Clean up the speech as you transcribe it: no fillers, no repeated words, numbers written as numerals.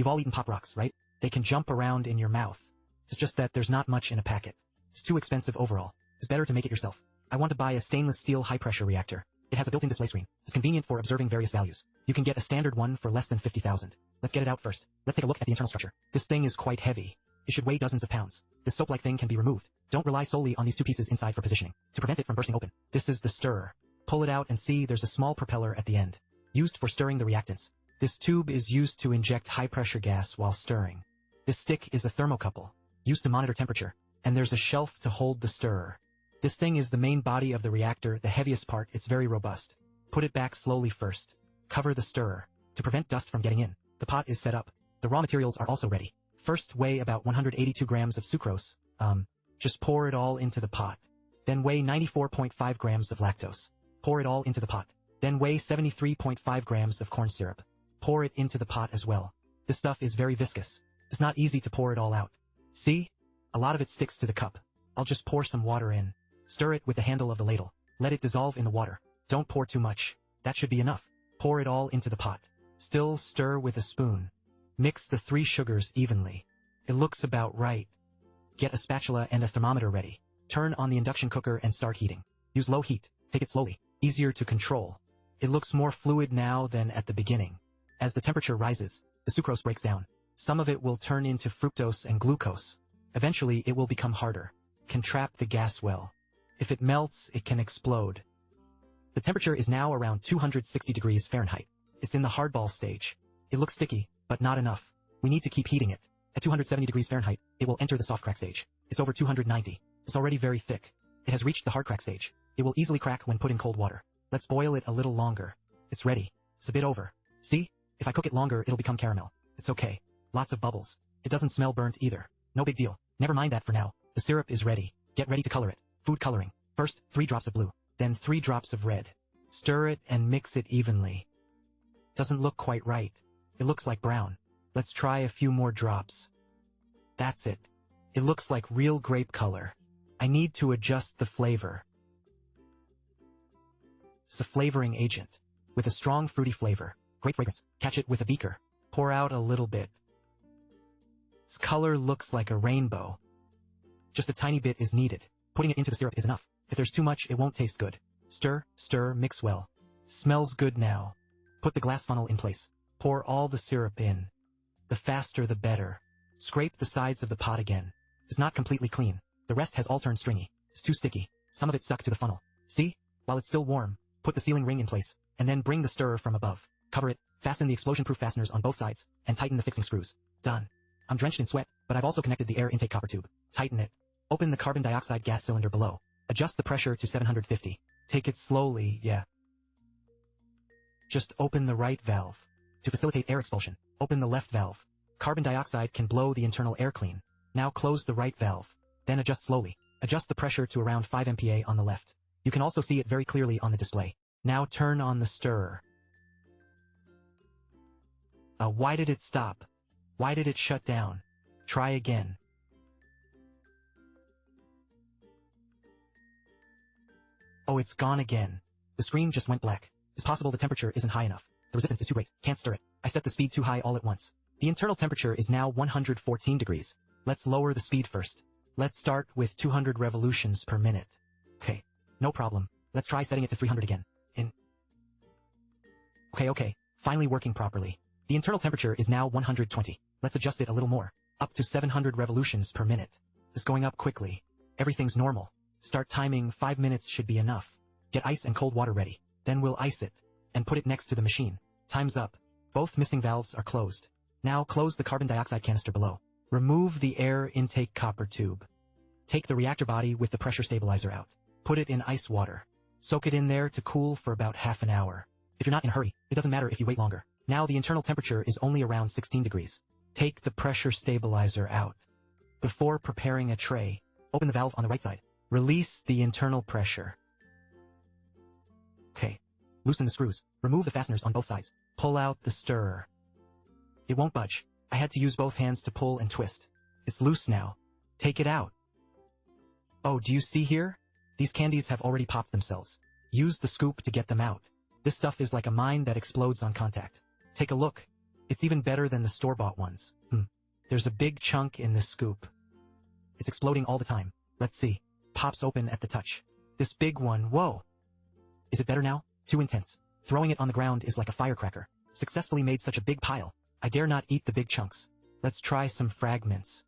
You've all eaten Pop Rocks, right? They can jump around in your mouth. It's just that there's not much in a packet. It's too expensive overall. It's better to make it yourself. I want to buy a stainless steel high-pressure reactor. It has a built-in display screen. It's convenient for observing various values. You can get a standard one for less than 50,000. Let's get it out first. Let's take a look at the internal structure. This thing is quite heavy. It should weigh dozens of pounds. This soap-like thing can be removed. Don't rely solely on these two pieces inside for positioning, to prevent it from bursting open. This is the stirrer. Pull it out and see there's a small propeller at the end, used for stirring the reactants. This tube is used to inject high-pressure gas while stirring. This stick is a thermocouple, used to monitor temperature, and there's a shelf to hold the stirrer. This thing is the main body of the reactor, the heaviest part. It's very robust. Put it back slowly first. Cover the stirrer, to prevent dust from getting in. The pot is set up. The raw materials are also ready. First, weigh about 182 grams of sucrose. Just pour it all into the pot. Then weigh 94.5 grams of lactose. Pour it all into the pot. Then weigh 73.5 grams of corn syrup. Pour it into the pot as well. This stuff is very viscous. It's not easy to pour it all out. See? A lot of it sticks to the cup. I'll just pour some water in. Stir it with the handle of the ladle. Let it dissolve in the water. Don't pour too much. That should be enough. Pour it all into the pot. Still stir with a spoon. Mix the 3 sugars evenly. It looks about right. Get a spatula and a thermometer ready. Turn on the induction cooker and start heating. Use low heat. Take it slowly. Easier to control. It looks more fluid now than at the beginning. As the temperature rises, the sucrose breaks down. Some of it will turn into fructose and glucose. Eventually, it will become harder. Can trap the gas well. If it melts, it can explode. The temperature is now around 260 degrees Fahrenheit. It's in the hardball stage. It looks sticky, but not enough. We need to keep heating it. At 270 degrees Fahrenheit, it will enter the soft crack stage. It's over 290. It's already very thick. It has reached the hard crack stage. It will easily crack when put in cold water. Let's boil it a little longer. It's ready. It's a bit over. See? If I cook it longer, it'll become caramel. It's okay. Lots of bubbles. It doesn't smell burnt either. No big deal. Never mind that for now. The syrup is ready. Get ready to color it. Food coloring. First, 3 drops of blue. Then 3 drops of red. Stir it and mix it evenly. Doesn't look quite right. It looks like brown. Let's try a few more drops. That's it. It looks like real grape color. I need to adjust the flavor. It's a flavoring agent, with a strong fruity flavor. Great fragrance. Catch it with a beaker. Pour out a little bit. Its color looks like a rainbow. Just a tiny bit is needed. Putting it into the syrup is enough. If there's too much, it won't taste good. Stir, stir, mix well. Smells good now. Put the glass funnel in place. Pour all the syrup in. The faster the better. Scrape the sides of the pot again. It's not completely clean. The rest has all turned stringy. It's too sticky. Some of it stuck to the funnel. See? While it's still warm, put the sealing ring in place, and then bring the stirrer from above. Cover it, fasten the explosion-proof fasteners on both sides, and tighten the fixing screws. Done. I'm drenched in sweat, but I've also connected the air intake copper tube. Tighten it. Open the carbon dioxide gas cylinder below. Adjust the pressure to 750. Take it slowly, yeah. Just open the right valve. To facilitate air expulsion, open the left valve. Carbon dioxide can blow the internal air clean. Now close the right valve. Then adjust slowly. Adjust the pressure to around 5 MPa on the left. You can also see it very clearly on the display. Now turn on the stirrer. Why did it stop? Why did it shut down? Try again. Oh, it's gone again. The screen just went black. It's possible the temperature isn't high enough. The resistance is too great. Can't stir it. I set the speed too high all at once. The internal temperature is now 114 degrees. Let's lower the speed first. Let's start with 200 revolutions per minute. Okay, no problem. Let's try setting it to 300 again. Okay. Finally working properly. The internal temperature is now 120. Let's adjust it a little more. Up to 700 revolutions per minute. It's going up quickly. Everything's normal. Start timing. 5 minutes should be enough. Get ice and cold water ready. Then we'll ice it and put it next to the machine. Time's up. Both missing valves are closed. Now close the carbon dioxide canister below. Remove the air intake copper tube. Take the reactor body with the pressure stabilizer out. Put it in ice water. Soak it in there to cool for about half an hour. If you're not in a hurry, it doesn't matter if you wait longer. Now the internal temperature is only around 16 degrees. Take the pressure stabilizer out. Before preparing a tray, open the valve on the right side. Release the internal pressure. Okay. Loosen the screws. Remove the fasteners on both sides. Pull out the stirrer. It won't budge. I had to use both hands to pull and twist. It's loose now. Take it out. Oh, do you see here? These candies have already popped themselves. Use the scoop to get them out. This stuff is like a mine that explodes on contact. Take a look. It's even better than the store-bought ones. There's a big chunk in this scoop. It's exploding all the time. Let's see. Pops open at the touch. This big one, whoa. Is it better now? Too intense. Throwing it on the ground is like a firecracker. Successfully made such a big pile. I dare not eat the big chunks. Let's try some fragments.